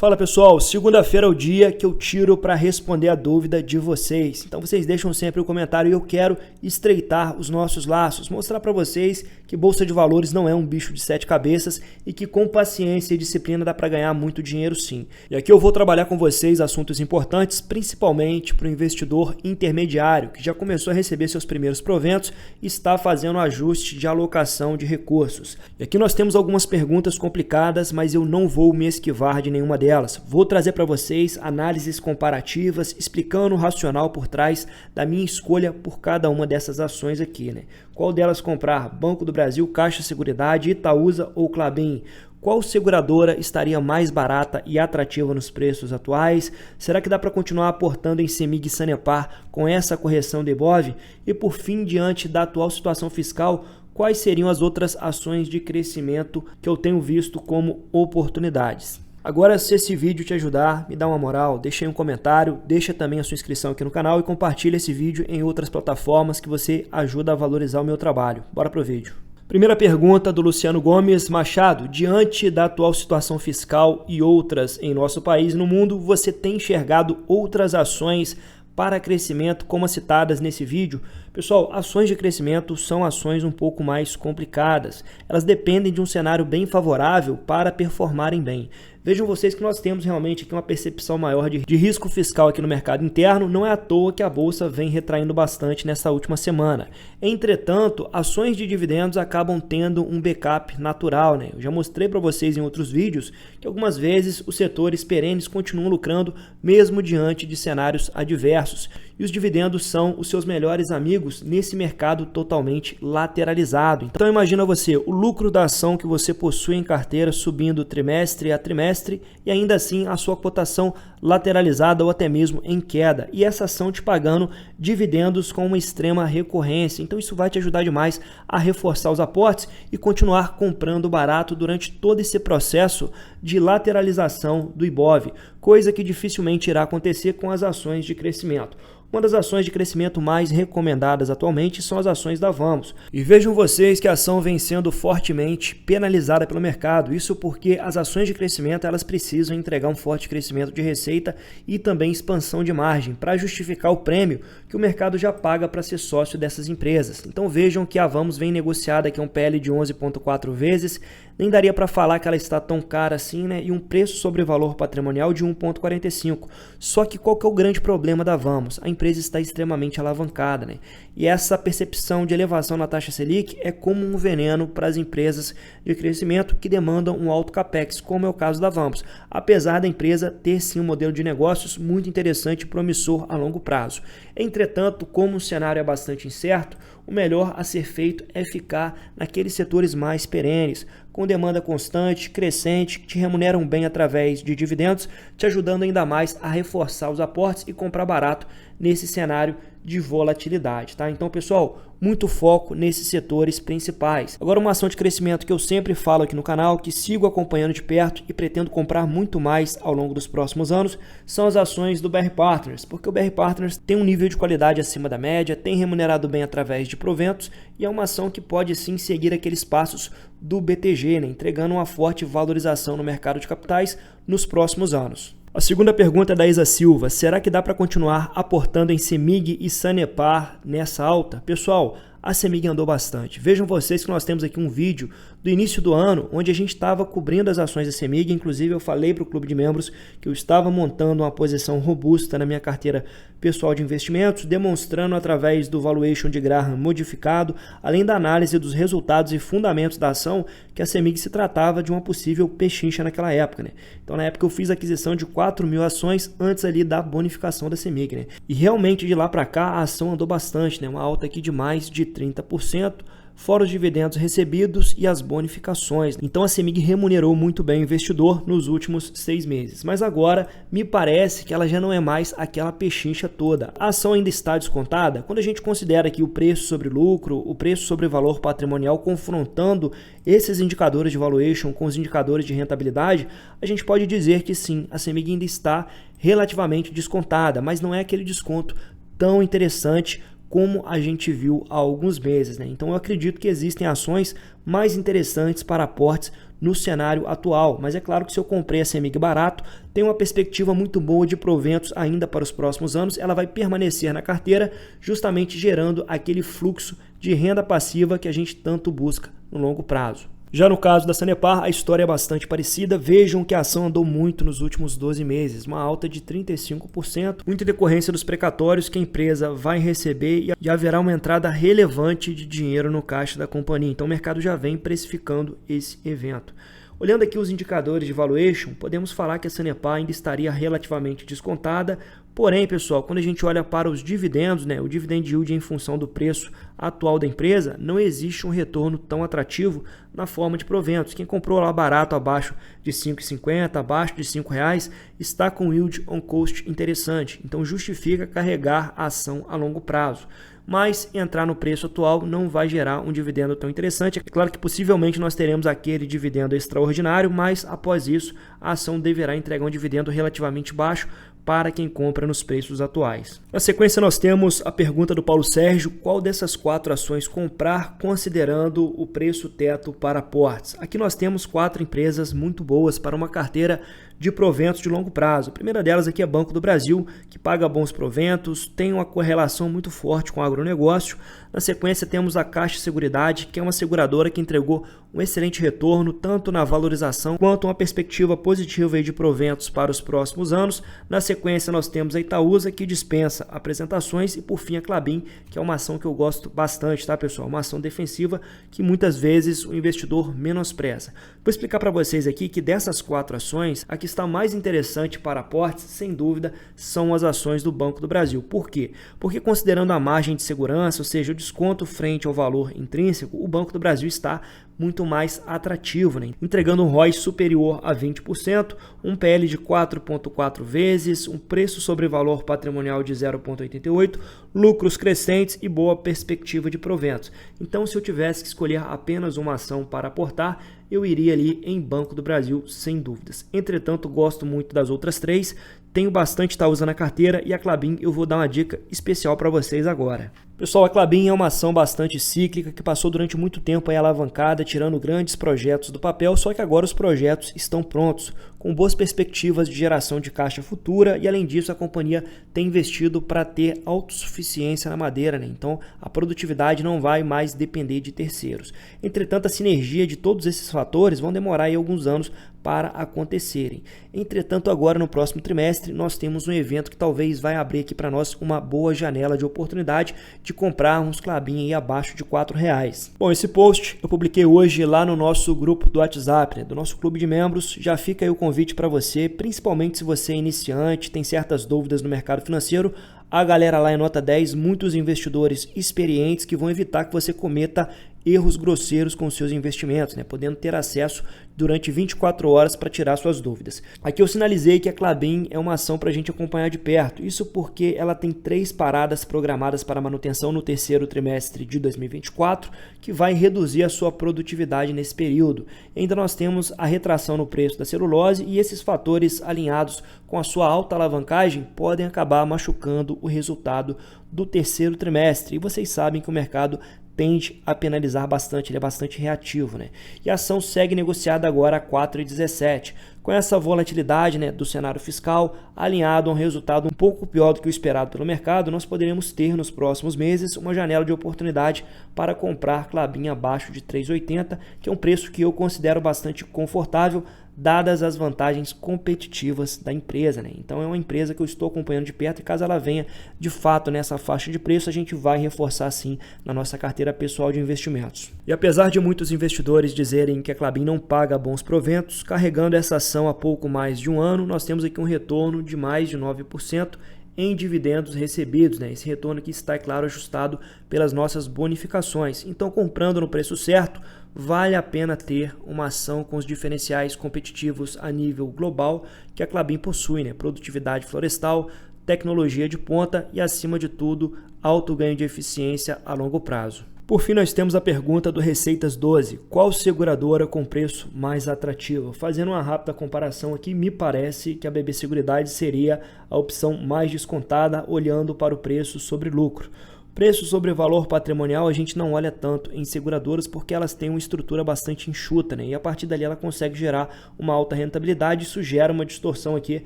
Fala pessoal, segunda-feira é o dia que eu tiro para responder a dúvida de vocês. Então vocês deixam sempre o comentário e eu quero estreitar os nossos laços, mostrar para vocês que Bolsa de Valores não é um bicho de 7 cabeças e que com paciência e disciplina dá para ganhar muito dinheiro sim. E aqui eu vou trabalhar com vocês assuntos importantes, principalmente para o investidor intermediário, que já começou a receber seus primeiros proventos e está fazendo ajuste de alocação de recursos. E aqui nós temos algumas perguntas complicadas, mas eu não vou me esquivar de nenhuma delas. Vou trazer para vocês análises comparativas, explicando o racional por trás da minha escolha por cada uma dessas ações aqui, né? Qual delas comprar? Banco do Brasil, Caixa Seguridade, Itaúsa ou Klabin? Qual seguradora estaria mais barata e atrativa nos preços atuais? Será que dá para continuar aportando em CEMIG e Sanepar com essa correção do Ibov? E por fim, diante da atual situação fiscal, quais seriam as outras ações de crescimento que eu tenho visto como oportunidades? Agora, se esse vídeo te ajudar, me dá uma moral, deixa aí um comentário, deixa também a sua inscrição aqui no canal e compartilha esse vídeo em outras plataformas que você ajuda a valorizar o meu trabalho. Bora pro vídeo. Primeira pergunta do Luciano Gomes Machado. Diante da atual situação fiscal e outras em nosso país e no mundo, você tem enxergado outras ações para crescimento como as citadas nesse vídeo? Pessoal, ações de crescimento são ações um pouco mais complicadas. Elas dependem de um cenário bem favorável para performarem bem. Vejam vocês que nós temos realmente aqui uma percepção maior de risco fiscal aqui no mercado interno. Não é à toa que a Bolsa vem retraindo bastante nessa última semana. Entretanto, ações de dividendos acabam tendo um backup natural, né? Eu já mostrei para vocês em outros vídeos que algumas vezes os setores perenes continuam lucrando mesmo diante de cenários adversos. E os dividendos são os seus melhores amigos nesse mercado totalmente lateralizado. Então imagina você, o lucro da ação que você possui em carteira subindo trimestre a trimestre e ainda assim a sua cotação lateralizada ou até mesmo em queda. E essa ação te pagando dividendos com uma extrema recorrência. Então isso vai te ajudar demais a reforçar os aportes e continuar comprando barato durante todo esse processo de lateralização do Ibov, coisa que dificilmente irá acontecer com as ações de crescimento. Uma das ações de crescimento mais recomendadas atualmente são as ações da Vamos. E vejam vocês que a ação vem sendo fortemente penalizada pelo mercado. Isso porque as ações de crescimento elas precisam entregar um forte crescimento de receita e também expansão de margem para justificar o prêmio que o mercado já paga para ser sócio dessas empresas. Então vejam que a Vamos vem negociada aqui um PL de 11,4 vezes. Nem daria para falar que ela está tão cara assim, né? E um preço sobre valor patrimonial de 1,45. Só que qual que é o grande problema da Vamos? A empresa está extremamente alavancada, né? E essa percepção de elevação na taxa Selic é como um veneno para as empresas de crescimento que demandam um alto capex, como é o caso da Vamos, apesar da empresa ter sim um modelo de negócios muito interessante e promissor a longo prazo. Entretanto, como o cenário é bastante incerto, o melhor a ser feito é ficar naqueles setores mais perenes, com demanda constante, crescente, que te remuneram bem através de dividendos, te ajudando ainda mais a reforçar os aportes e comprar barato nesse cenário de volatilidade, tá? Então, pessoal, muito foco nesses setores principais. Agora, uma ação de crescimento que eu sempre falo aqui no canal, que sigo acompanhando de perto e pretendo comprar muito mais ao longo dos próximos anos, são as ações do BR Partners, porque o BR Partners tem um nível de qualidade acima da média, tem remunerado bem através de proventos e é uma ação que pode sim seguir aqueles passos do BTG, né? Entregando uma forte valorização no mercado de capitais nos próximos anos. A segunda pergunta é da Isa Silva. Será que dá para continuar aportando em CEMIG e Sanepar nessa alta? Pessoal, a CEMIG andou bastante. Vejam vocês que nós temos aqui um vídeo do início do ano, onde a gente estava cobrindo as ações da CEMIG. Inclusive, eu falei para o clube de membros que eu estava montando uma posição robusta na minha carteira pessoal de investimentos, demonstrando através do valuation de Graham modificado, além da análise dos resultados e fundamentos da ação, que a CEMIG se tratava de uma possível pechincha naquela época, né? Então, na época, eu fiz a aquisição de 4.000 ações antes ali da bonificação da CEMIG, né? E realmente, de lá para cá, a ação andou bastante, né? Uma alta aqui de mais de 30%, fora os dividendos recebidos e as bonificações. Então a CEMIG remunerou muito bem o investidor nos últimos 6 meses. Mas agora me parece que ela já não é mais aquela pechincha toda. A ação ainda está descontada quando a gente considera que o preço sobre lucro, o preço sobre valor patrimonial, confrontando esses indicadores de valuation com os indicadores de rentabilidade, a gente pode dizer que sim, a CEMIG ainda está relativamente descontada, mas não é aquele desconto tão interessante como a gente viu há alguns meses, né? Então eu acredito que existem ações mais interessantes para aportes no cenário atual. Mas é claro que se eu comprei a CEMIG barato, tem uma perspectiva muito boa de proventos ainda para os próximos anos, ela vai permanecer na carteira, justamente gerando aquele fluxo de renda passiva que a gente tanto busca no longo prazo. Já no caso da Sanepar, a história é bastante parecida. Vejam que a ação andou muito nos últimos 12 meses, uma alta de 35%, muito em decorrência dos precatórios que a empresa vai receber e haverá uma entrada relevante de dinheiro no caixa da companhia. Então o mercado já vem precificando esse evento. Olhando aqui os indicadores de valuation, podemos falar que a Sanepar ainda estaria relativamente descontada. Porém, pessoal, quando a gente olha para os dividendos, o dividend yield em função do preço atual da empresa, não existe um retorno tão atrativo na forma de proventos. Quem comprou lá barato, abaixo de R$ 5,50, abaixo de R$ 5,00, está com yield on cost interessante. Então justifica carregar a ação a longo prazo. Mas entrar no preço atual não vai gerar um dividendo tão interessante. É claro que possivelmente nós teremos aquele dividendo extraordinário, mas após isso a ação deverá entregar um dividendo relativamente baixo para quem compra nos preços atuais. Na sequência nós temos a pergunta do Paulo Sérgio: qual dessas 4 ações comprar considerando o preço teto para aportes? Aqui nós temos 4 empresas muito boas para uma carteira de proventos de longo prazo. A primeira delas aqui é Banco do Brasil, que paga bons proventos, tem uma correlação muito forte com o agronegócio. Na sequência temos a Caixa Seguridade, que é uma seguradora que entregou um excelente retorno, tanto na valorização quanto uma perspectiva positiva aí de proventos para os próximos anos. Na sequência nós temos a Itaúsa, que dispensa apresentações, e por fim a Klabin, que é uma ação que eu gosto bastante, tá pessoal? Uma ação defensiva que muitas vezes o investidor menospreza. Vou explicar para vocês aqui que dessas 4 ações, a que está mais interessante para aportes, sem dúvida, são as ações do Banco do Brasil. Por quê? Porque considerando a margem de segurança, ou seja, o desconto frente ao valor intrínseco, o Banco do Brasil está muito mais atrativo, entregando um ROI superior a 20%, um PL de 4,4 vezes, um preço sobre valor patrimonial de 0,88, lucros crescentes e boa perspectiva de proventos. Então, se eu tivesse que escolher apenas uma ação para aportar, eu iria ali em Banco do Brasil, sem dúvidas. Entretanto, gosto muito das outras 3, tenho bastante Itaúsa na carteira, e a Klabin eu vou dar uma dica especial para vocês agora. Pessoal, a Klabin é uma ação bastante cíclica que passou durante muito tempo aí alavancada, tirando grandes projetos do papel, só que agora os projetos estão prontos, com boas perspectivas de geração de caixa futura, e além disso a companhia tem investido para ter autossuficiência na madeira, então a produtividade não vai mais depender de terceiros. Entretanto, a sinergia de todos esses fatores vão demorar aí alguns anos para acontecerem. Entretanto, agora no próximo trimestre nós temos um evento que talvez vai abrir aqui para nós uma boa janela de oportunidade de comprarmos Klabin aí abaixo de R$ 4,00. Bom, esse post eu publiquei hoje lá no nosso grupo do WhatsApp, do nosso clube de membros. Já fica aí o convite para você, principalmente se você é iniciante, tem certas dúvidas no mercado financeiro. A galera lá é nota 10, muitos investidores experientes que vão evitar que você cometa erros grosseiros com seus investimentos, podendo ter acesso durante 24 horas para tirar suas dúvidas. Aqui eu sinalizei que a Klabin é uma ação para a gente acompanhar de perto, isso porque ela tem 3 paradas programadas para manutenção no terceiro trimestre de 2024, que vai reduzir a sua produtividade nesse período. E ainda nós temos a retração no preço da celulose, e esses fatores alinhados com a sua alta alavancagem podem acabar machucando o resultado do terceiro trimestre. E vocês sabem que o mercado tende a penalizar bastante, ele é bastante reativo, E a ação segue negociada agora a 4,17. Com essa volatilidade do cenário fiscal, alinhado a um resultado um pouco pior do que o esperado pelo mercado, nós poderemos ter nos próximos meses uma janela de oportunidade para comprar Klabin abaixo de 3,80, que é um preço que eu considero bastante confortável, dadas as vantagens competitivas da empresa. Então é uma empresa que eu estou acompanhando de perto, e caso ela venha de fato nessa faixa de preço, a gente vai reforçar sim na nossa carteira pessoal de investimentos. E apesar de muitos investidores dizerem que a Klabin não paga bons proventos, carregando essa ação há pouco mais de um ano, nós temos aqui um retorno de mais de 9% em dividendos recebidos. Esse retorno aqui está, é claro, ajustado pelas nossas bonificações. Então, comprando no preço certo, vale a pena ter uma ação com os diferenciais competitivos a nível global que a Klabin possui, produtividade florestal, tecnologia de ponta e, acima de tudo, alto ganho de eficiência a longo prazo. Por fim, nós temos a pergunta do Receitas 12. Qual seguradora com preço mais atrativo? Fazendo uma rápida comparação aqui, me parece que a BB Seguridade seria a opção mais descontada, olhando para o preço sobre lucro. Preço sobre valor patrimonial a gente não olha tanto em seguradoras porque elas têm uma estrutura bastante enxuta, né? E a partir dali ela consegue gerar uma alta rentabilidade, isso gera uma distorção aqui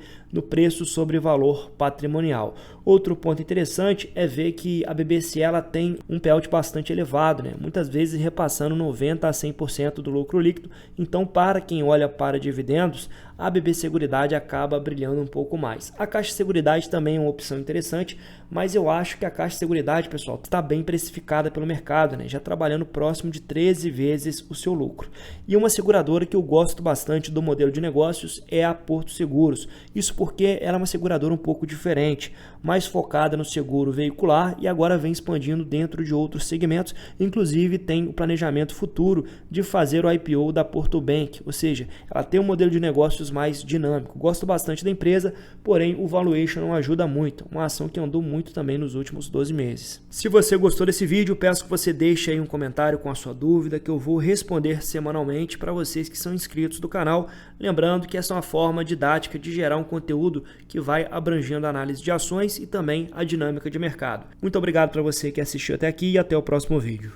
no preço sobre valor patrimonial. Outro ponto interessante é ver que a BBC ela tem um payout bastante elevado, né? Muitas vezes repassando 90% a 100% do lucro líquido, então para quem olha para dividendos, a BB Seguridade acaba brilhando um pouco mais. A Caixa Seguridade também é uma opção interessante, mas eu acho que a Caixa Seguridade, pessoal, está bem precificada pelo mercado, né? Já trabalhando próximo de 13 vezes o seu lucro. E uma seguradora que eu gosto bastante do modelo de negócios é a Porto Seguros. Isso porque ela é uma seguradora um pouco diferente, mais focada no seguro veicular e agora vem expandindo dentro de outros segmentos, inclusive tem o planejamento futuro de fazer o IPO da Porto Bank, ou seja, ela tem um modelo de negócios mais dinâmico. Gosto bastante da empresa, porém o valuation não ajuda muito, uma ação que andou muito também nos últimos 12 meses. Se você gostou desse vídeo, peço que você deixe aí um comentário com a sua dúvida, que eu vou responder semanalmente para vocês que são inscritos do canal, lembrando que essa é uma forma didática de gerar um conteúdo que vai abrangendo a análise de ações e também a dinâmica de mercado. Muito obrigado para você que assistiu até aqui e até o próximo vídeo.